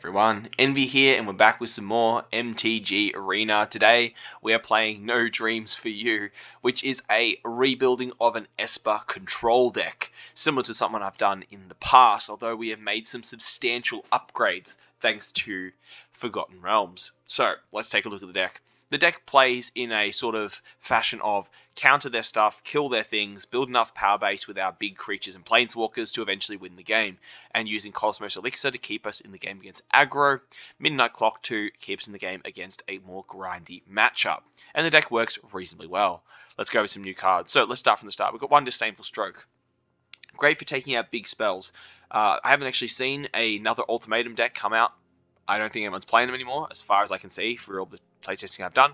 everyone, Envy here and we're back with some more MTG Arena. Today we are playing No Dreams for You, which is a rebuilding of an Esper control deck, similar to something I've done in the past, although we have made some substantial upgrades thanks to Forgotten Realms. So let's take a look at the deck. The deck plays in a sort of fashion of counter their stuff, kill their things, build enough power base with our big creatures and planeswalkers to eventually win the game, and using Cosmos Elixir to keep us in the game against aggro, Midnight Clock to keep us in the game against a more grindy matchup. And the deck works reasonably well. Let's go with some new cards. So let's start from the start. We've got one Disdainful Stroke. Great for taking out big spells. I haven't actually seen another Ultimatum deck come out. I don't think anyone's playing them anymore, as far as I can see, for all the playtesting I've done.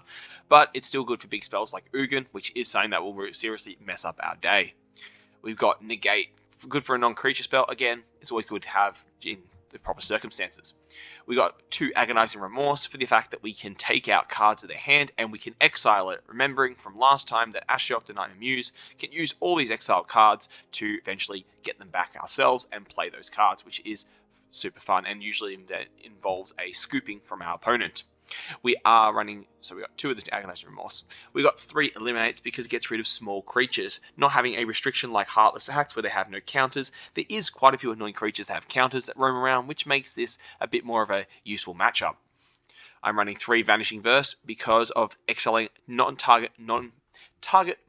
But it's still good for big spells like Ugin, which is something that will seriously mess up our day. We've got Negate, good for a non-creature spell. Again, it's always good to have in the proper circumstances. We got 2 Agonizing Remorse for the fact that we can take out cards of their hand and we can exile it, remembering from last time that Ashiok the Nightmare Muse can use all these exiled cards to eventually get them back ourselves and play those cards, which is super fun, and usually that involves a scooping from our opponent. We are running, so we got 2 of the Agonizing Remorse. We got 3 Eliminates because it gets rid of small creatures. Not having a restriction like Heartless Act where they have no counters, there is quite a few annoying creatures that have counters that roam around, which makes this a bit more of a useful matchup. I'm running 3 Vanishing Verse because of exiling non-target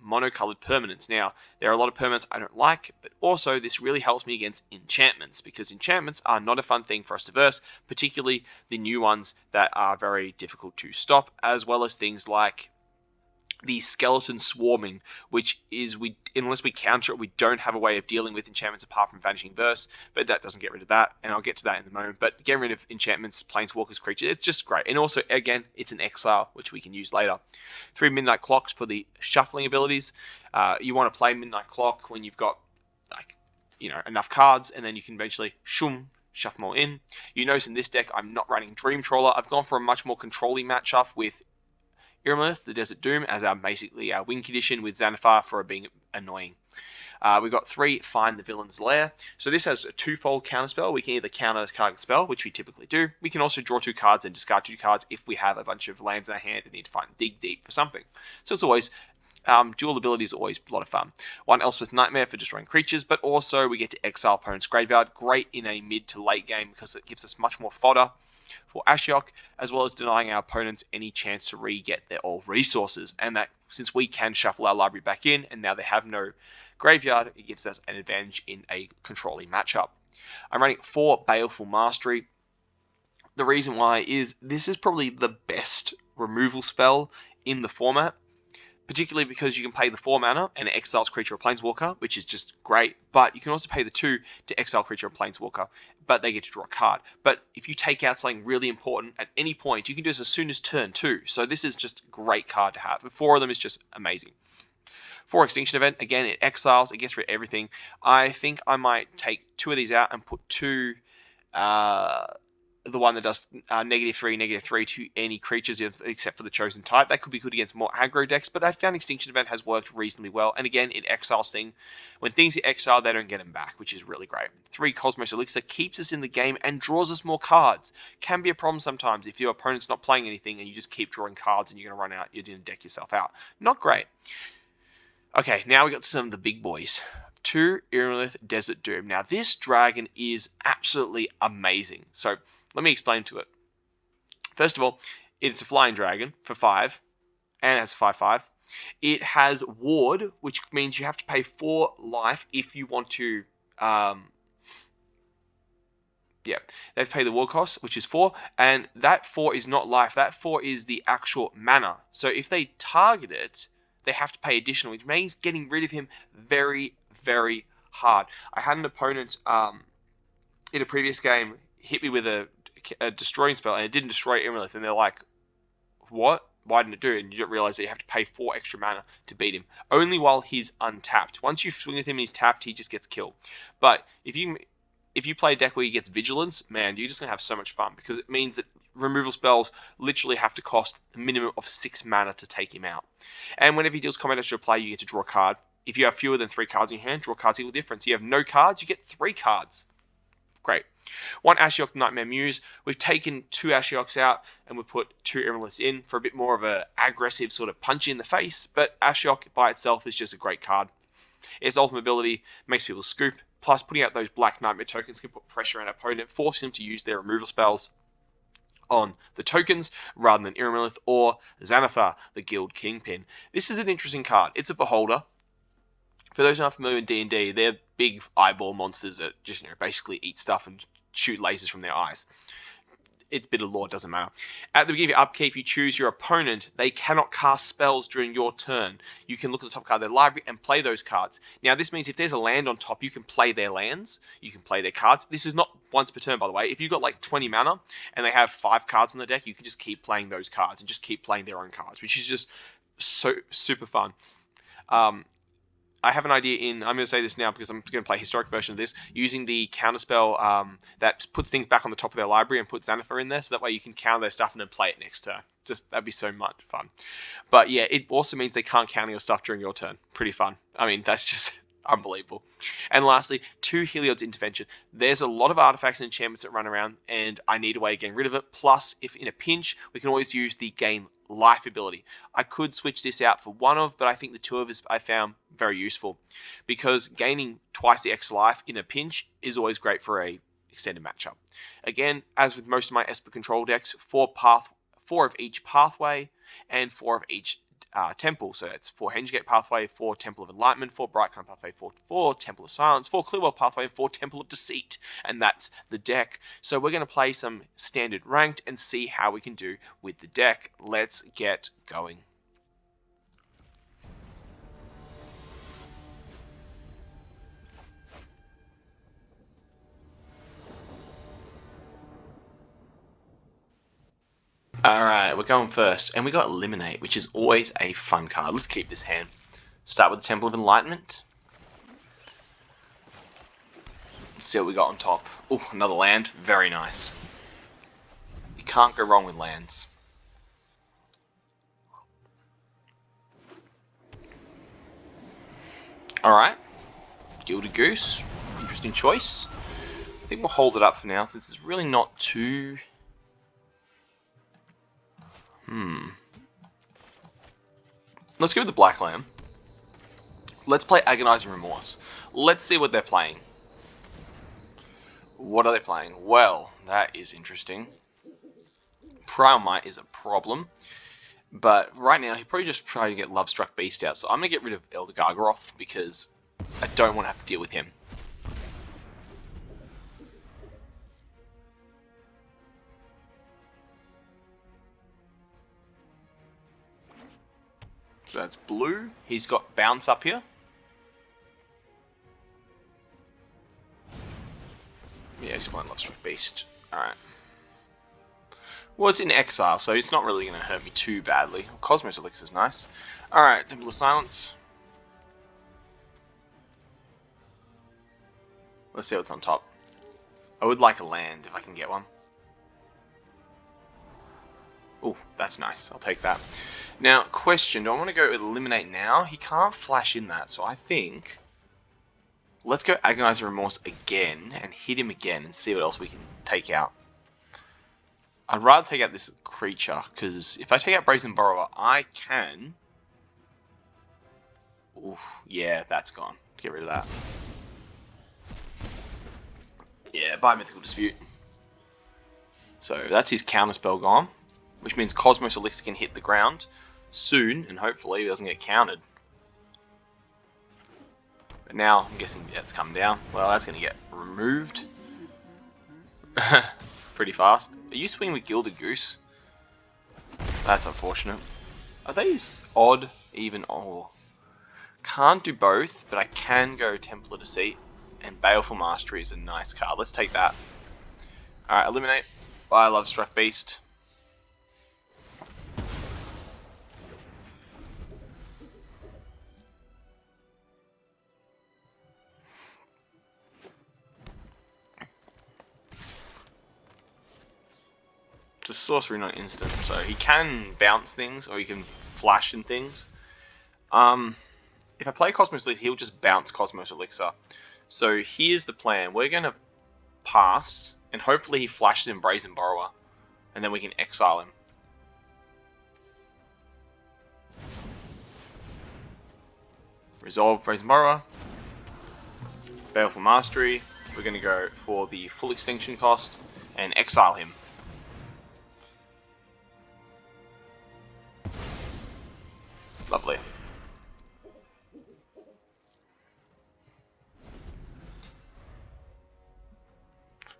monocolored permanents. Now, there are a lot of permanents I don't like, but also this really helps me against enchantments, because enchantments are not a fun thing for us to verse, particularly the new ones that are very difficult to stop, as well as things like the Skeleton Swarming, which is, unless we counter it, we don't have a way of dealing with enchantments apart from Vanishing Verse, but that doesn't get rid of that, and I'll get to that in a moment. But getting rid of enchantments, planeswalkers, creatures, it's just great. And also, again, it's an exile, which we can use later. 3 Midnight Clocks for the shuffling abilities. You want to play Midnight Clock when you've got, enough cards, and then you can eventually shuffle them all in. You notice in this deck, I'm not running Dream Trawler. I've gone for a much more controlling matchup with Irmith, the Desert Doom, as basically our win condition, with Xanathar for being annoying. We've got 3 Find the Villain's Lair. So this has a 2-fold counterspell. We can either counter target spell, which we typically do. We can also draw 2 cards and discard 2 cards if we have a bunch of lands in our hand and need to dig deep for something. So it's always dual ability is always a lot of fun. 1 Elspeth Nightmare for destroying creatures, but also we get to exile opponent's graveyard. Great in a mid to late game because it gives us much more fodder for Ashiok, as well as denying our opponents any chance to re-get their all resources. And that, since we can shuffle our library back in, and now they have no graveyard, it gives us an advantage in a controlling matchup. I'm running 4 Baleful Mastery. The reason why is this is probably the best removal spell in the format, particularly because you can pay the 4 mana and it exiles creature or planeswalker, which is just great, but you can also pay the 2 to exile creature or planeswalker, but they get to draw a card. But if you take out something really important at any point, you can do this as soon as turn 2, so this is just a great card to have. 4 of them is just amazing. 4 Extinction Event, again, it exiles, it gets rid of everything. I think I might take 2 of these out and put 2, the one that does -3/-3 to any creatures except for the chosen type. That could be good against more aggro decks, but I found Extinction Event has worked reasonably well. And again, it exiles things. When things get exiled, they don't get them back, which is really great. 3 Cosmos Elixir keeps us in the game and draws us more cards. Can be a problem sometimes if your opponent's not playing anything and you just keep drawing cards and you're going to run out, you're going to deck yourself out. Not great. Okay, now we got some of the big boys. 2 Irmith Desert Doom. Now, this dragon is absolutely amazing. So, let me explain to it. First of all, it's a flying dragon for 5, and it has 5/5. It has ward, which means you have to pay 4 life if you want to. They have to pay the ward cost, which is 4, and that 4 is not life. That 4 is the actual mana. So if they target it, they have to pay additional, which means getting rid of him very, very hard. I had an opponent in a previous game hit me with a destroying spell, and it didn't destroy Immolith, and they're like, what? Why didn't it do it? And you don't realize that you have to pay 4 extra mana to beat him. Only while he's untapped. Once you swing with him and he's tapped, he just gets killed. But if you play a deck where he gets Vigilance, man, you're just going to have so much fun, because it means that removal spells literally have to cost a minimum of 6 mana to take him out. And whenever he deals combat as your play, you get to draw a card. If you have fewer than 3 cards in your hand, draw cards equal difference. You have no cards, you get 3 cards. Great. One Ashiok Nightmare Muse. We've taken 2 Ashioks out and we've put 2 Emeralds in for a bit more of a aggressive sort of punch in the face, but Ashiok by itself is just a great card. Its ultimate ability makes people scoop, plus putting out those Black Nightmare tokens can put pressure on an opponent, forcing them to use their removal spells on the tokens rather than Iramilith or Xanathar, the Guild Kingpin. This is an interesting card. It's a Beholder. For those who aren't familiar with D&D, they're big eyeball monsters that just basically eat stuff and shoot lasers from their eyes. It's a bit of lore, doesn't matter. At the beginning of your upkeep, you choose your opponent. They cannot cast spells during your turn. You can look at the top card of their library and play those cards. Now, this means if there's a land on top, you can play their lands. You can play their cards. This is not once per turn, by the way. If you've got like 20 mana and they have 5 cards in the deck, you can just keep playing those cards and just keep playing their own cards, which is just so super fun. I have an idea in, I'm going to say this now because I'm going to play a historic version of this, using the counterspell that puts things back on the top of their library and puts Xanathar in there, so that way you can counter their stuff and then play it next turn. Just, that'd be so much fun. But yeah, it also means they can't counter your stuff during your turn. Pretty fun. I mean, that's just unbelievable. And lastly, 2 Heliod's Intervention. There's a lot of artifacts and enchantments that run around, and I need a way of getting rid of it. Plus, if in a pinch, we can always use the gain life ability. I could switch this out for one of, but I think the 2 of is I found very useful, because gaining twice the extra life in a pinch is always great for a extended matchup. Again, as with most of my Esper control decks, 4 of each pathway and 4 of each temple. So it's 4 Hengegate pathway, 4 Temple of Enlightenment, 4 Brightclimb pathway, 4 Temple of Silence, 4 Clearwell pathway, and 4 Temple of Deceit. And that's the deck. So we're going to play some standard ranked and see how we can do with the deck. Let's get going. Alright, we're going first, and we got Eliminate, which is always a fun card. Let's keep this hand. Start with the Temple of Enlightenment. Let's see what we got on top. Oh, another land. Very nice. You can't go wrong with lands. Alright. Gilded Goose. Interesting choice. I think we'll hold it up for now, since it's really not too... Let's go with the Black Lamb. Let's play Agonizing Remorse. Let's see what they're playing. What are they playing? Well, that is interesting. Primal Might is a problem. But right now, he's probably just trying to get Lovestruck Beast out. So I'm going to get rid of Elder Gargaroth because I don't want to have to deal with him. So that's blue. He's got bounce up here. Yeah, he's playing Lovestruck Beast. Alright. Well, it's in exile, so it's not really going to hurt me too badly. Cosmos Elixir is nice. Alright, Temple of Silence. Let's see what's on top. I would like a land if I can get one. Oh, that's nice. I'll take that. Now, question. Do I want to go Eliminate now? He can't flash in that, so I think... Let's go Agonizing Remorse again and hit him again and see what else we can take out. I'd rather take out this creature, because if I take out Brazen Borrower, I can... Oof, yeah, that's gone. Get rid of that. Yeah, buy Mythical Dispute. So that's his counterspell gone, which means Cosmos Elixir can hit the ground soon, and hopefully he doesn't get countered. But now, I'm guessing that's come down. Well, that's going to get removed. Pretty fast. Are you swinging with Gilded Goose? That's unfortunate. Are these odd, even? Oh. Can't do both, but I can go Temple of Deceit. And Baleful Mastery is a nice card. Let's take that. Alright, Eliminate. Buy Lovestruck Beast. It's a sorcery, not instant. So he can bounce things, or he can flash in things. If I play Cosmos Elixir, he'll just bounce Cosmos Elixir. So here's the plan. We're going to pass and hopefully he flashes in Brazen Borrower, and then we can exile him. Resolve Brazen Borrower. Baleful Mastery. We're going to go for the full extinction cost and exile him. Lovely.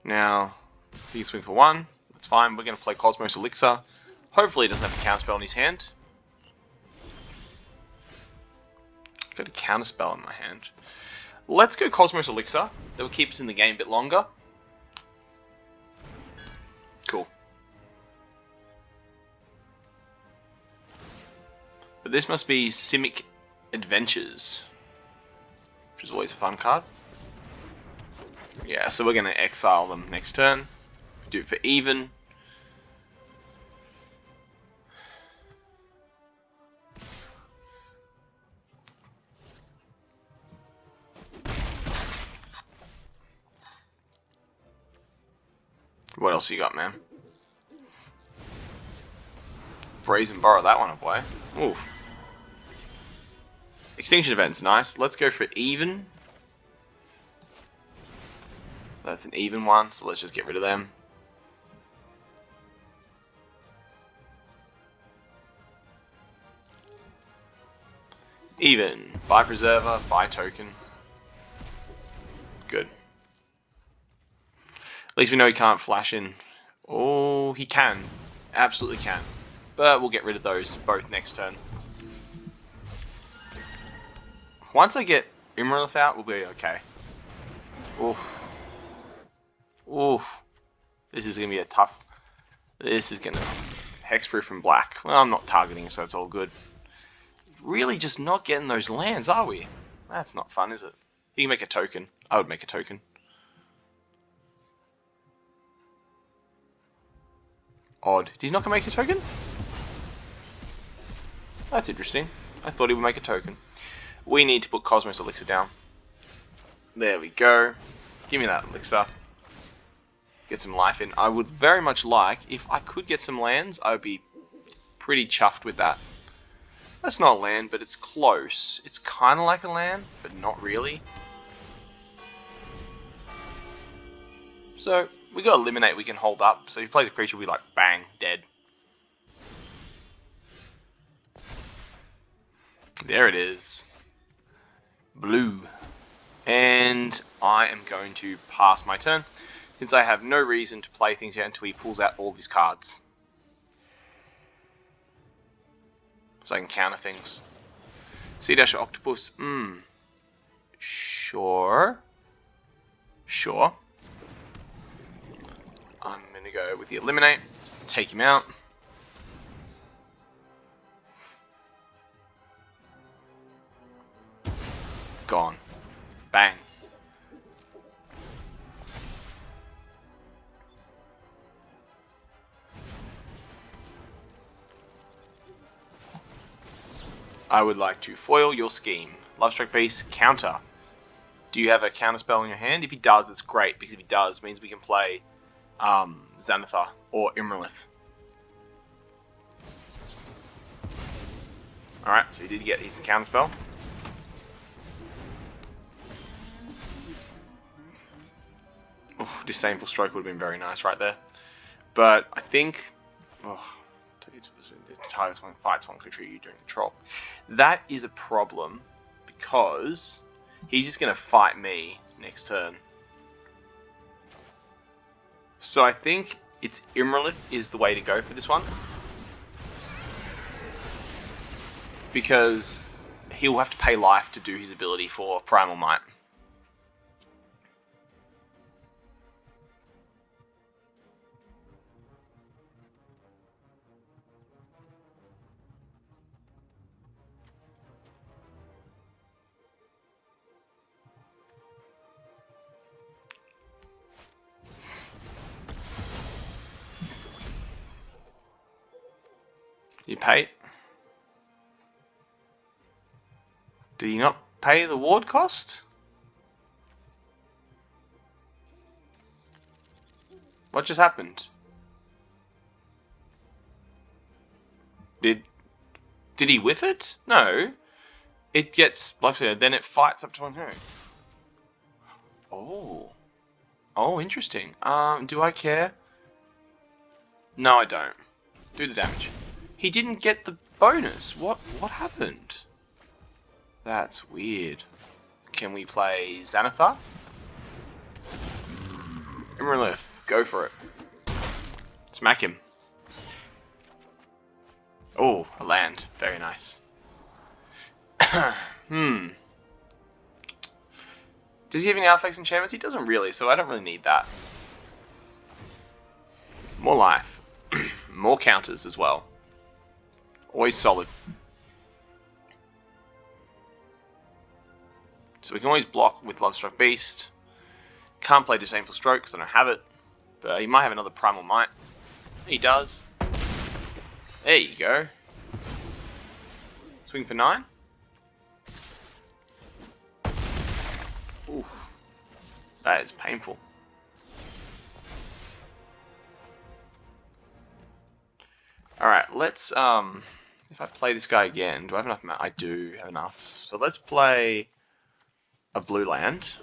Now, he can swing for 1. That's fine. We're going to play Cosmos Elixir. Hopefully he doesn't have a counterspell in his hand. I've got a counterspell in my hand. Let's go Cosmos Elixir. That will keep us in the game a bit longer. Cool. But this must be Simic Adventures, which is always a fun card. Yeah, so we're going to exile them next turn. Do it for even. What else you got, man? Brazen Borrow that one away. Ooh. Extinction Event's nice. Let's go for even. That's an even one, so let's just get rid of them. Even. Buy Preserver, buy Token. Good. At least we know he can't flash in. Oh, he can. Absolutely can. But we'll get rid of those both next turn. Once I get Imrith out, we'll be okay. Oof. Oof. This is going to be a tough... This is going to... Hexproof and black. Well, I'm not targeting, so it's all good. Really just not getting those lands, are we? That's not fun, is it? You can make a token. I would make a token. Odd. He's not going to make a token? That's interesting. I thought he would make a token. We need to put Cosmos Elixir down. There we go. Give me that Elixir. Get some life in. I would very much like, if I could get some lands, I would be pretty chuffed with that. That's not a land, but it's close. It's kind of like a land, but not really. So, we got Eliminate we can hold up. So if he plays a creature, we'll be like, bang, dead. There it is. Blue. And I am going to pass my turn, since I have no reason to play things yet until he pulls out all these cards. So I can counter things. Sea Dasher Octopus. Sure. Sure. I'm going to go with the Eliminate. Take him out. Gone. Bang. I would like to foil your scheme. Lovestruck Beast, counter. Do you have a counter spell in your hand? If he does, it's great, because if he does, it means we can play Xanathar or Imrith. Alright, so he did get his counter spell. Oh, Disdainful Stroke would have been very nice right there. But I think... targets one, fights one creature you don't control. That is a problem, because he's just going to fight me next turn. So I think it's Imrith is the way to go for this one. Because he'll have to pay life to do his ability for Primal Might. You pay? Did he not pay the ward cost? What just happened? Did he whiff it? No. It gets lifesteal, then it fights up to 1 hero. Oh. Oh, interesting. Do I care? No, I don't. Do the damage. He didn't get the bonus. What happened? That's weird. Can we play Xanathar? Emerald, go for it. Smack him. Oh, a land. Very nice. Does he have any artifacts and enchantments? He doesn't really, so I don't really need that. More life. More counters as well. Always solid. So we can always block with Lovestruck Beast. Can't play Disdainful Stroke because I don't have it. But he might have another Primal Might. He does. There you go. Swing for 9. Oof. That is painful. Alright, let's, if I play this guy again, do I have enough mana? I do have enough. So let's play a blue land.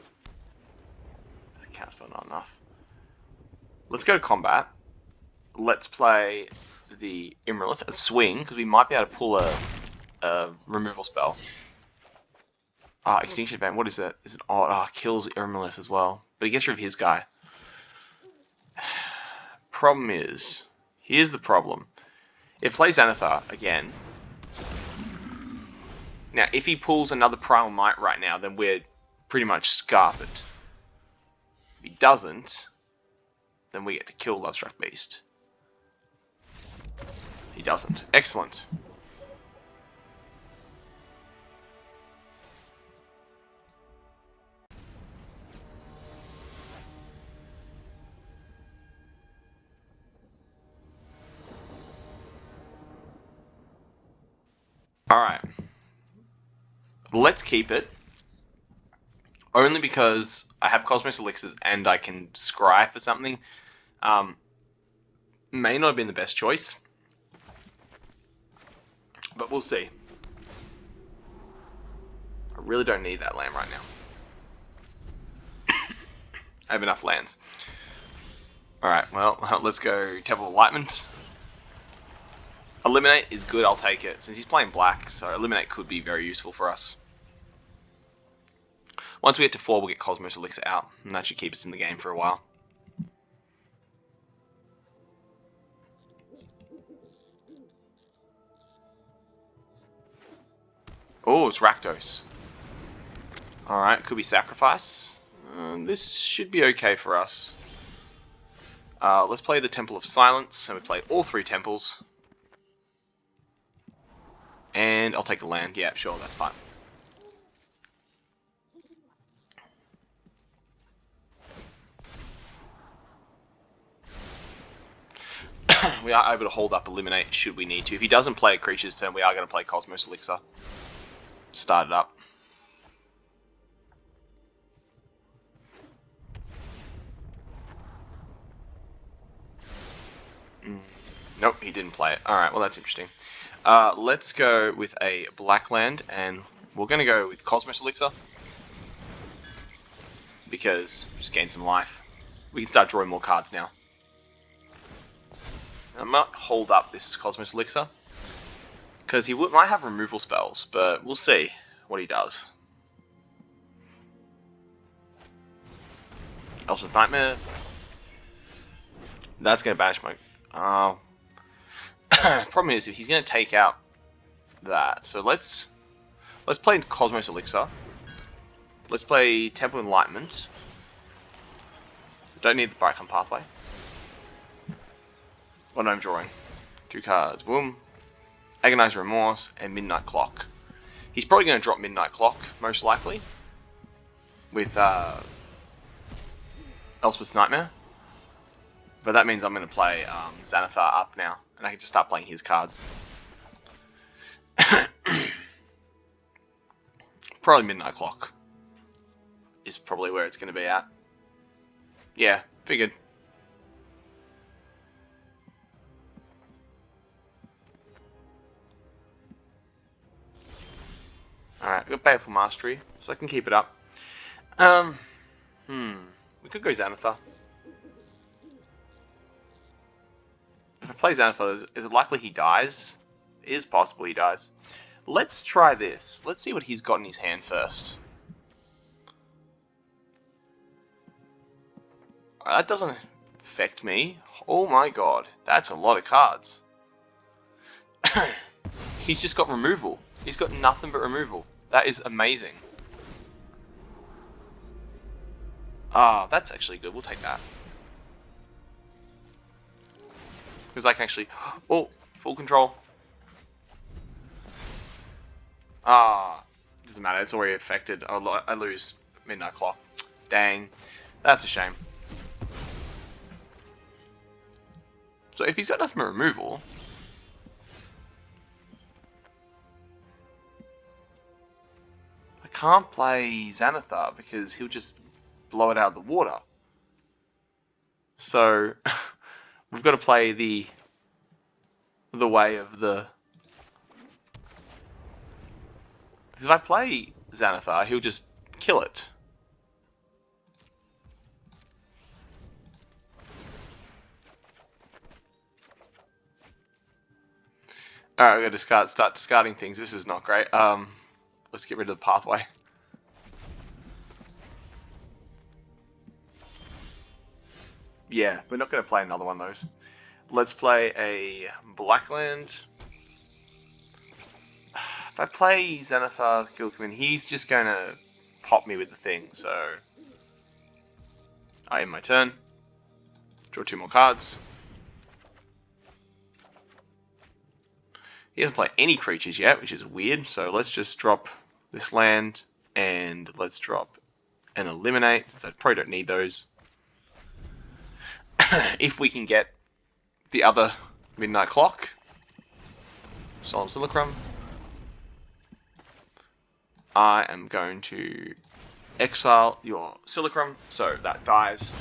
The cast spell not enough. Let's go to combat. Let's play the Immortalith, a swing, because we might be able to pull a removal spell. Extinction Event, what is that? Is it odd? Kills Immortalith as well. But he gets rid of his guy. Problem is, here's the problem. If he plays Xanathar again. Now, if he pulls another Primal Might right now, then we're pretty much scarpered. If he doesn't, then we get to kill Lovestruck Beast. He doesn't. Excellent. Alright. Let's keep it. Only because I have Cosmos Elixirs and I can scry for something. May not have been the best choice. But we'll see. I really don't need that land right now. I have enough lands. Alright, well, let's go Temple of Enlightenment. Eliminate is good, I'll take it. Since he's playing black, so Eliminate could be very useful for us. Once we get to 4, we'll get Cosmos Elixir out, and that should keep us in the game for a while. Oh, it's Rakdos. Alright, could be Sacrifice. This should be okay for us. Let's play the Temple of Silence, and we play all 3 temples. And I'll take the land. Yeah, sure, that's fine. We are able to hold up Eliminate should we need to. If he doesn't play a creature's turn, we are going to play Cosmos Elixir. Start it up. Nope, he didn't play it. Alright, well that's interesting. Let's go with a black land, and we're going to go with Cosmos Elixir. Because, just gain some life. We can start drawing more cards now. I might hold up this Cosmos Elixir. Because he might have removal spells, but we'll see what he does. Elspeth's Nightmare. That's going to banish my... Problem is, if he's going to take out that, so let's play Cosmos Elixir. Let's play Temple of Enlightenment. Don't need the Brightcon Pathway. What am I drawing? 2 cards. Boom. Agonize Remorse and Midnight Clock. He's probably going to drop Midnight Clock, most likely. With Elspeth's Nightmare. But that means I'm going to play Xanathar up now. And I can just start playing his cards. Probably Midnight Clock is probably where it's going to be at. Yeah, figured. Alright, we've got Baleful Mastery, so I can keep it up. We could go Xanathar. If I play Xanathar, is it likely he dies? It is possible he dies. Let's try this. Let's see what he's got in his hand first. That doesn't affect me. Oh my god, that's a lot of cards. He's just got removal. He's got nothing but removal. That is amazing. Ah, that's actually good. We'll take that. Because I can actually... Oh, full control. Ah, doesn't matter. It's already affected. I lose Midnight Clock. Dang. That's a shame. So if he's got nothing but removal... I can't play Xanathar because he'll just blow it out of the water. So... We've got to play the way of the... Because if I play Xanathar, he'll just kill it. Alright, we're going to start discarding things. This is not great. Let's get rid of the pathway. Yeah, we're not going to play another one of those. Let's play a Blackland. If I play Xanathar Gilkaman, he's just going to pop me with the thing, so... I end my turn. Draw 2 more cards. He hasn't played any creatures yet, which is weird, so let's just drop this land, and let's drop an Eliminate, since I probably don't need those. If we can get the other Midnight Clock, Solemn Simulacrum, I am going to exile your Simulacrum, so that dies.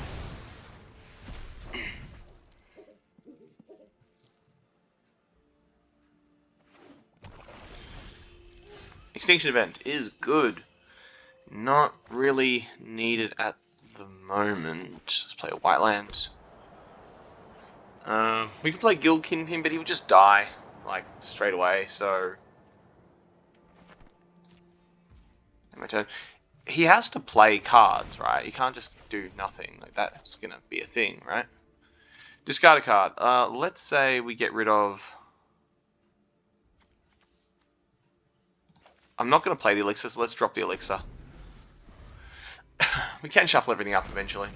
Extinction Event is good. Not really needed at the moment. Let's play a white land. We could play Guild Kingpin, but he would just die, like, straight away, so... My turn. He has to play cards, right? He can't just do nothing. Like, that's gonna be a thing, right? Discard a card. Let's say we get rid of... I'm not gonna play the Elixir, so let's drop the Elixir. We can shuffle everything up eventually.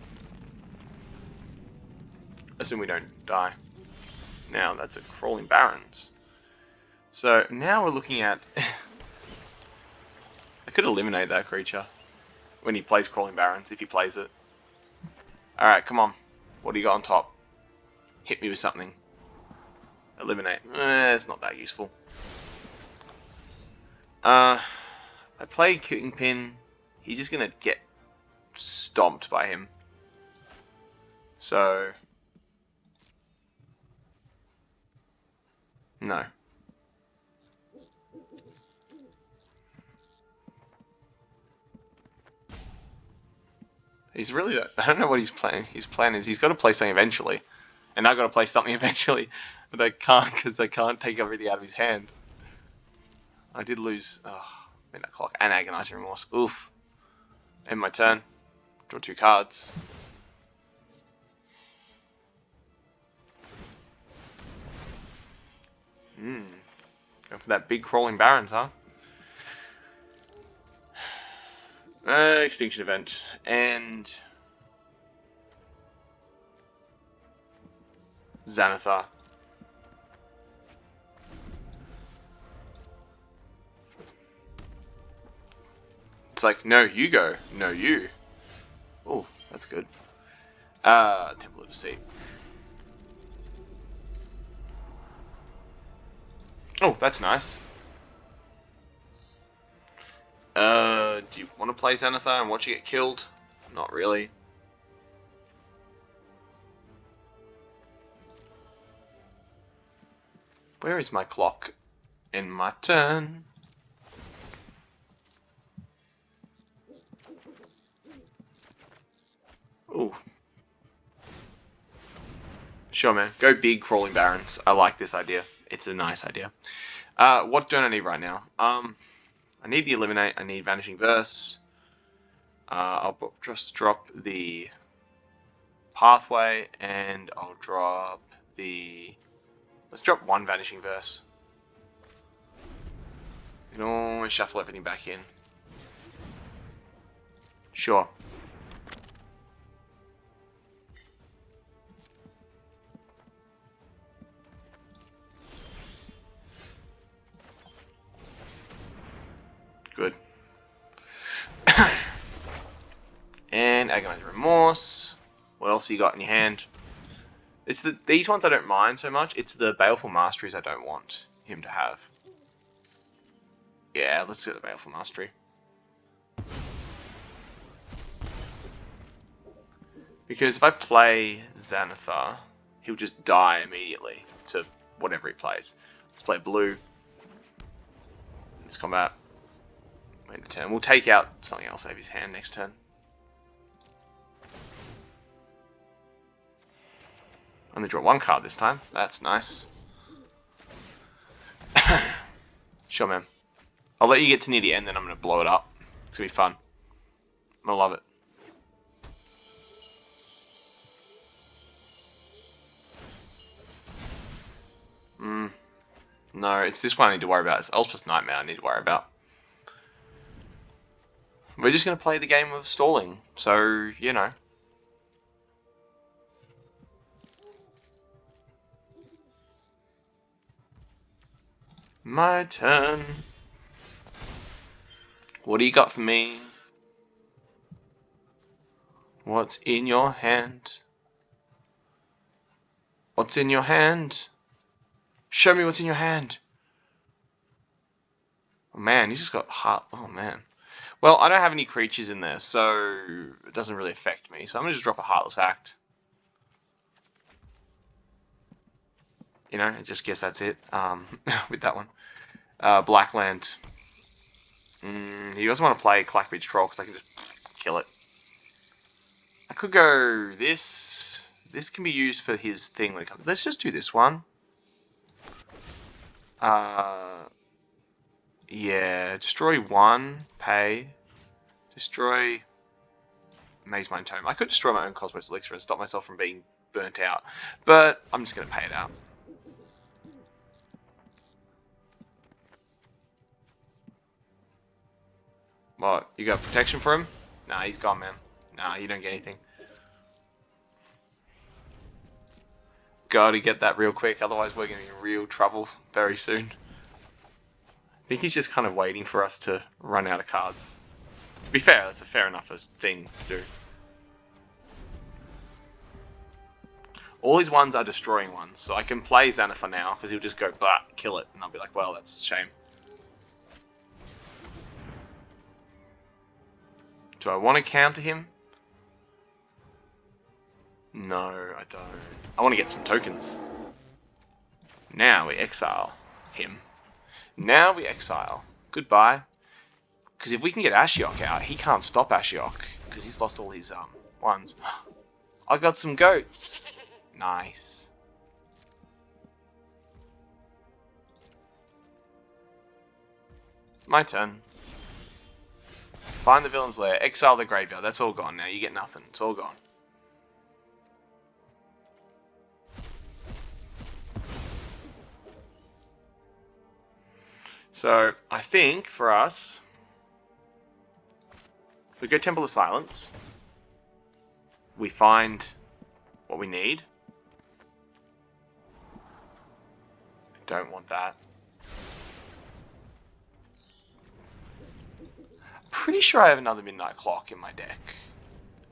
Assume we don't die. Now that's a Crawling Barrens. So now we're looking at... I could eliminate that creature when he plays Crawling Barrens, if he plays it. Alright, come on. What do you got on top? Hit me with something. Eliminate. It's not that useful. I play Kingpin. He's just gonna get stomped by him. So... No. He's really... I don't know what he's playing. His plan is he's got to play something eventually. And I've got to play something eventually. But I can't because I can't take everything out of his hand. I did lose... Midnight Clock and Agonizing Remorse. Oof. End my turn. Draw 2 cards. Go for that big Crawling Barrens, huh? Extinction Event. And... Xanathar. It's like, no, you go. No, you. Oh, that's good. Temple of Deceit. Oh, that's nice. Do you want to play Xanathar and watch you get killed? Not really. Where is my clock? In my turn. Sure, man. Go big crawling barons. I like this idea. It's a nice idea. What don't I need right now? I need the eliminate. I need vanishing verse. I'll just drop the pathway, and I'll drop the. Let's drop one vanishing verse. You can always shuffle everything back in. Sure. Good. And Agonizer Remorse. What else you got in your hand? It's these ones I don't mind so much. It's the Baleful Masteries I don't want him to have. Yeah, let's get the Baleful Mastery. Because if I play Xanathar, he'll just die immediately to whatever he plays. Let's play blue. Let's combat. Wait a turn. We'll take out something else out of his hand next turn. Only draw one card this time. That's nice. Sure, man. I'll let you get to near the end, then I'm going to blow it up. It's going to be fun. I'm going to love it. No, it's this one I need to worry about. It's Elspeth's Nightmare I need to worry about. We're just going to play the game of stalling. So, you know. My turn. What do you got for me? What's in your hand? What's in your hand? Show me what's in your hand. Oh man, he's just got heart. Oh man. Well, I don't have any creatures in there, so it doesn't really affect me. So I'm gonna just drop a Heartless Act. You know, I just guess that's it. With that one. Blackland. He doesn't want to play Clackbeach Troll because I can just kill it. I could go this. This can be used for his thing when it comes. Let's just do this one. Yeah, destroy one, pay. Destroy Maze Mine Tome. I could destroy my own Cosmos Elixir and stop myself from being burnt out, but I'm just going to pay it out. What? You got protection for him? Nah, he's gone, man. Nah, you don't get anything. Gotta get that real quick, otherwise we're going to be in real trouble very soon. I think he's just kind of waiting for us to run out of cards. To be fair, that's a fair enough thing to do. All his ones are destroying ones, so I can play Xanathar now, because he'll just go, bah, kill it, and I'll be like, well, that's a shame. Do I want to counter him? No, I don't. I want to get some tokens. Now we exile him. Now we exile. Goodbye. Because if we can get Ashiok out, he can't stop Ashiok, because he's lost all his ones. I got some goats. Nice. My turn. Find the villain's lair. Exile the graveyard. That's all gone now. You get nothing. It's all gone. So, I think, for us, we go Temple of Silence. We find what we need. Don't want that. Pretty sure I have another Midnight Clock in my deck.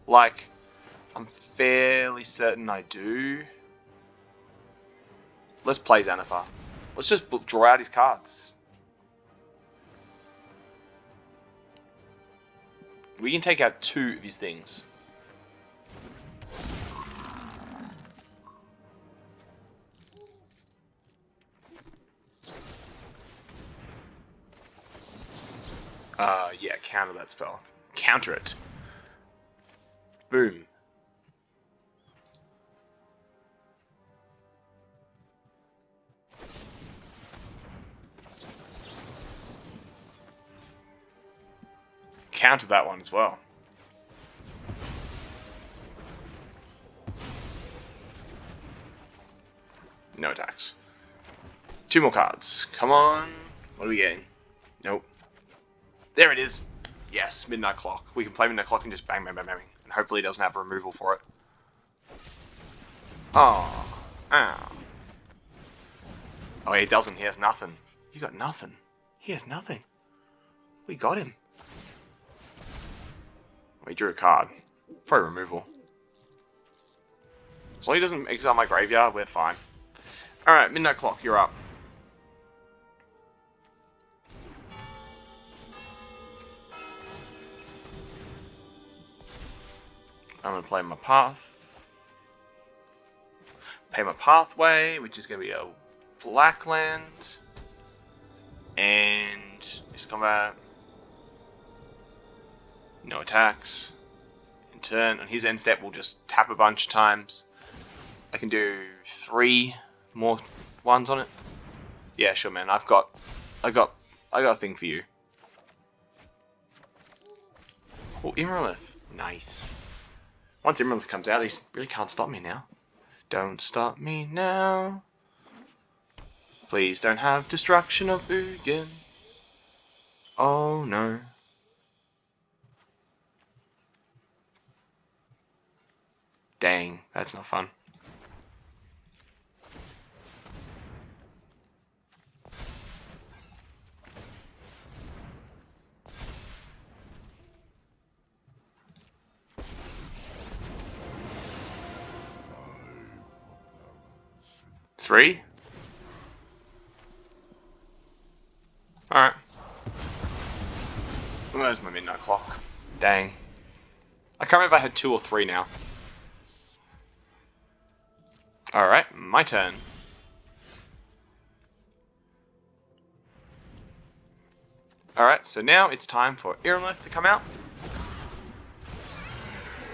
Like, I'm fairly certain I do. Let's play Xanathar. Let's just draw out his cards. We can take out 2 of his things. Yeah, counter that spell. Counter it. Boom. countered that one as well. No attacks. 2 more cards. Come on. What are we getting? Nope. There it is. Yes, Midnight Clock. We can play Midnight Clock and just bang, bang, bang, bang. And hopefully it doesn't have a removal for it. Oh. Ow. Oh, he doesn't. He has nothing. You got nothing. He has nothing. We got him. We drew a card. Probably removal. As long as he doesn't exile my graveyard, we're fine. Alright, Midnight Clock, you're up. I'm going to play my path. Pay my pathway, which is going to be a black land. And just combat. No attacks. In turn, on his end step, we'll just tap a bunch of times. I can do 3 more ones on it. Yeah, sure, man. I got a thing for you. Oh, Immorlith. Nice. Once Immorlith comes out, he really can't stop me now. Don't stop me now. Please don't have destruction of Ugin. Oh no. Dang, that's not fun. Three? Alright. Where's my Midnight Clock? Dang. I can't remember if I had 2 or 3 now. Alright, my turn. Alright, so now it's time for Immorlith to come out.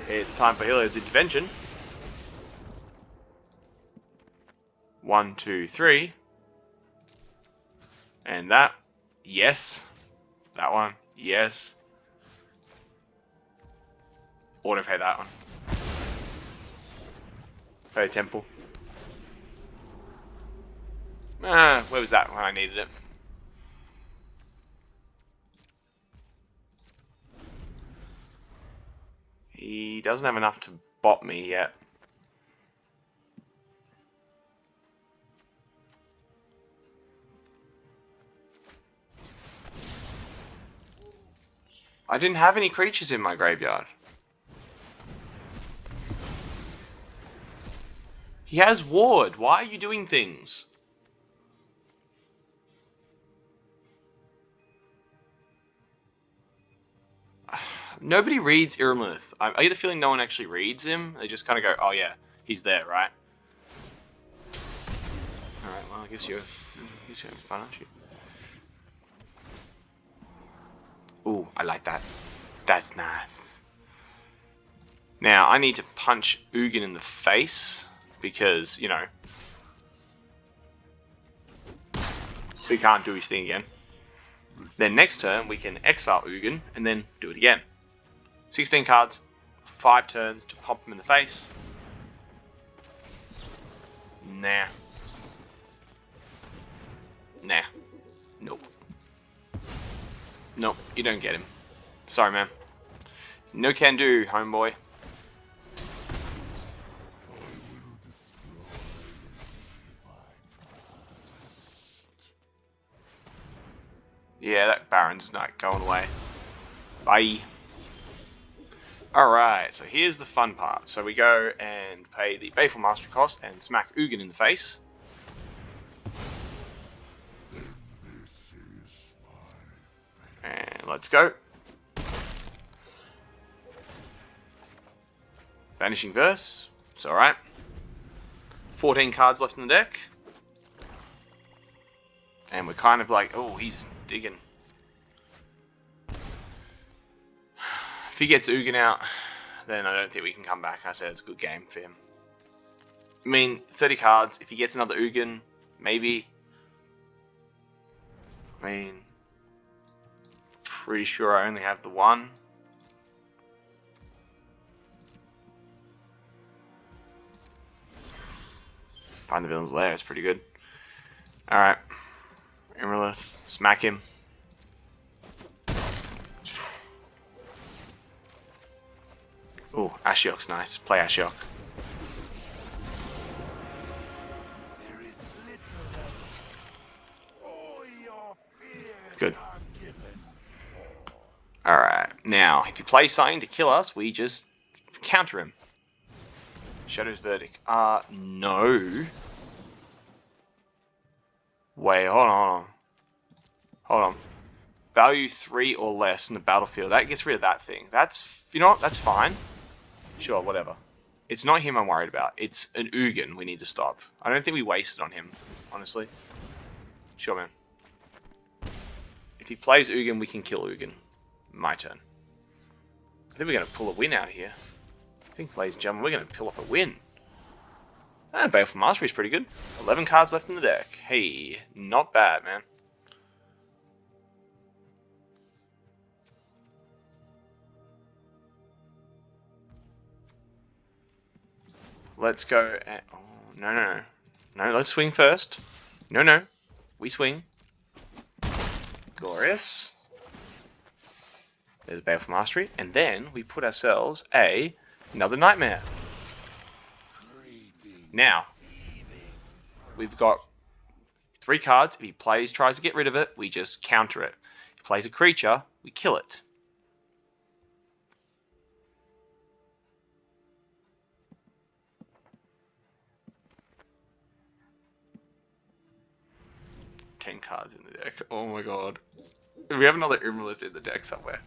It's time for Hero's Intervention. 1, 2, 3. And that. Yes. That one. Yes. Autopay that one. Fairy Temple. Where was that when I needed it? He doesn't have enough to bot me yet. I didn't have any creatures in my graveyard. He has Ward. Why are you doing things? Nobody reads Immorlith. I get the feeling no one actually reads him. They just kind of go, oh yeah, he's there, right? Alright, well, I guess you're having fun, aren't you? Ooh, I like that. That's nice. Now, I need to punch Ugin in the face, because, you know, he can't do his thing again. Then next turn, we can exile Ugin, and then do it again. 16 cards, 5 turns to pump him in the face. Nah. Nah. Nope. Nope, you don't get him. Sorry, man. No can do, homeboy. Yeah, that Baron's not going away. Bye. Alright, so here's the fun part. So we go and pay the Baleful Mastery cost and smack Ugin in the face. And let's go. Vanishing Verse. It's alright. 14 cards left in the deck. And we're kind of like, oh, he's digging. If he gets Ugin out, then I don't think we can come back. I said it's a good game for him. I mean, 30 cards. If he gets another Ugin, maybe. I mean, pretty sure I only have the one. Find the villain's lair, it's pretty good. Alright. Emerald, smack him. Ooh, Ashiok's nice. Play Ashiok. Good. Alright, now, if he plays something to kill us, we just counter him. Shadow's Verdict. No. Wait, hold on. Hold on. Value 3 or less in the battlefield. That gets rid of that thing. That's, you know what, that's fine. Sure, whatever. It's not him I'm worried about. It's an Ugin we need to stop. I don't think we wasted on him, honestly. Sure, man. If he plays Ugin, we can kill Ugin. My turn. I think we're going to pull a win out of here. I think, ladies and gentlemen, we're going to pull up a win. Baleful Mastery is pretty good. 11 cards left in the deck. Hey, not bad, man. Let's go and... Oh, no. No, let's swing first. No. We swing. Glorious. There's a Baleful Mastery. And then we put ourselves another Nightmare. Now, we've got 3 cards. If he tries to get rid of it, we just counter it. If he plays a creature, we kill it. Ten cards in the deck. Oh my god. We have another Umarith in the deck somewhere.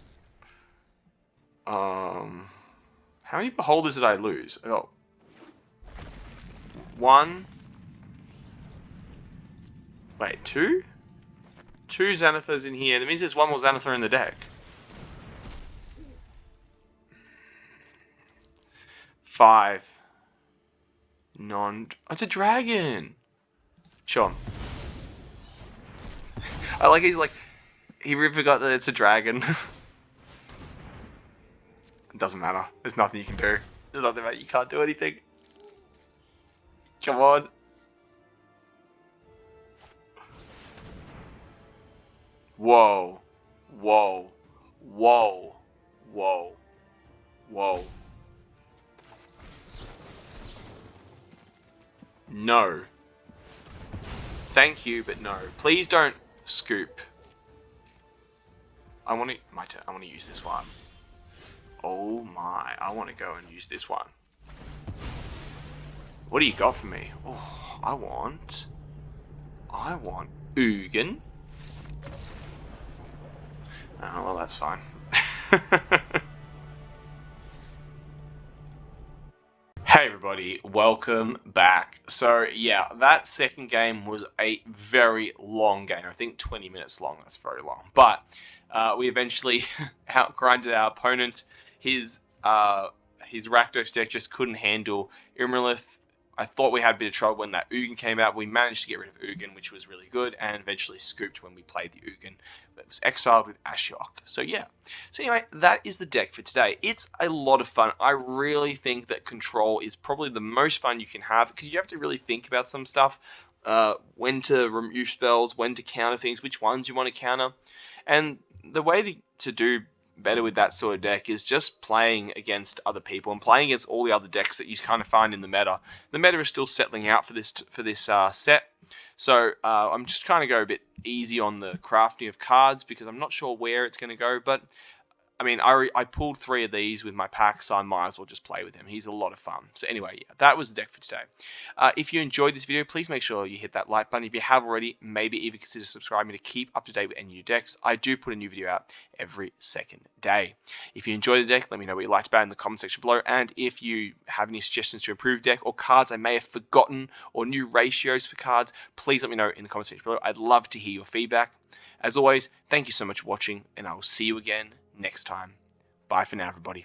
How many Beholders did I lose? Oh. 1. Wait, 2? 2 Xanathars in here. That means there's 1 more Xanathar in the deck. 5. Oh, it's a dragon! Sure. I like he's like, he really forgot that it's a dragon. It doesn't matter. There's nothing you can do. There's nothing about you can't do anything. Come on. Whoa. No. Thank you, but no. Please don't scoop. I want to use this one. Oh my, I want to go and use this one. What do you got for me? Oh, I want Ugin. Oh, well, that's fine. Hey everybody, welcome back. So yeah, that second game was a very long game. I think 20 minutes long, that's very long. But we eventually outgrinded our opponent. His Rakdos deck just couldn't handle Umarith. I thought we had a bit of trouble when that Ugin came out. We managed to get rid of Ugin, which was really good, and eventually scooped when we played the Ugin. But it was exiled with Ashiok. So yeah. So anyway, that is the deck for today. It's a lot of fun. I really think that Control is probably the most fun you can have, because you have to really think about some stuff. When to remove spells, when to counter things, which ones you want to counter. And the way to do better with that sort of deck is just playing against other people and playing against all the other decks that you kind of find in the meta. The meta is still settling out for this set, so I'm just kind of go a bit easy on the crafting of cards because I'm not sure where it's going to go, but I mean, I pulled 3 of these with my pack, so I might as well just play with him. He's a lot of fun. So anyway, yeah, that was the deck for today. If you enjoyed this video, please make sure you hit that like button. If you have already, maybe even consider subscribing to keep up to date with any new decks. I do put a new video out every second day. If you enjoyed the deck, let me know what you liked about it in the comment section below. And if you have any suggestions to improve deck or cards I may have forgotten or new ratios for cards, please let me know in the comment section below. I'd love to hear your feedback. As always, thank you so much for watching, and I will see you again next time. Bye for now, everybody.